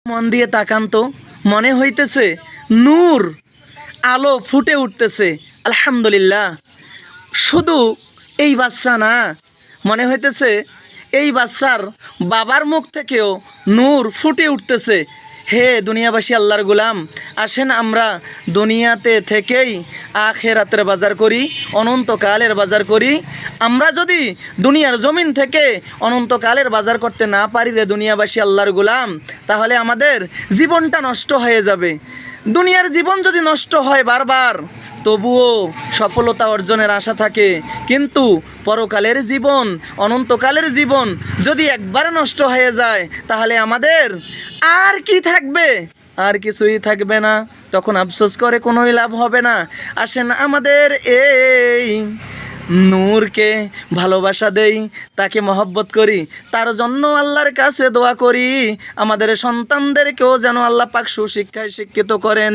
মন দিয়ে তাকান তো, মনে হইতেছে নূর, আলো ফুটে উঠতেছে। আলহামদুলিল্লাহ। শুধু এই বাচ্চা না, মনে হইতেছে এই বাচ্চার বাবার মুখ থেকেও নূর ফুটে উঠতেছে। হে দুনিয়াবাসী, আল্লাহর গোলাম, আসেন আমরা দুনিয়াতে থেকেই আখিরাতের বাজার করি, অনন্তকালের বাজার করি। আমরা যদি দুনিয়ার জমিন থেকে অনন্তকালের বাজার করতে না পারি রে দুনিয়াবাসী, আল্লাহর গোলাম, তাহলে আমাদের জীবনটা নষ্ট হয়ে যাবে। দুনিয়ার জীবন যদি নষ্ট হয় বারবার, তবুও সফলতা অর্জনের আশা থাকে। কিন্তু পরকালের জীবন, অনন্তকালের জীবন যদি একবার নষ্ট হয়ে যায়, তাহলে আমাদের আর কি থাকবে? আর কিছুই থাকবে না। তখন আফসোস করে কোনোই লাভ হবে না। আসেন আমাদের এই নূরকে ভালোবাসা দেই, তাকে মহব্বত করি, তার জন্য আল্লাহর কাছে দোয়া করি, আমাদের সন্তানদেরকেও যেন আল্লাহ পাক সুশিক্ষায় শিক্ষিত করেন।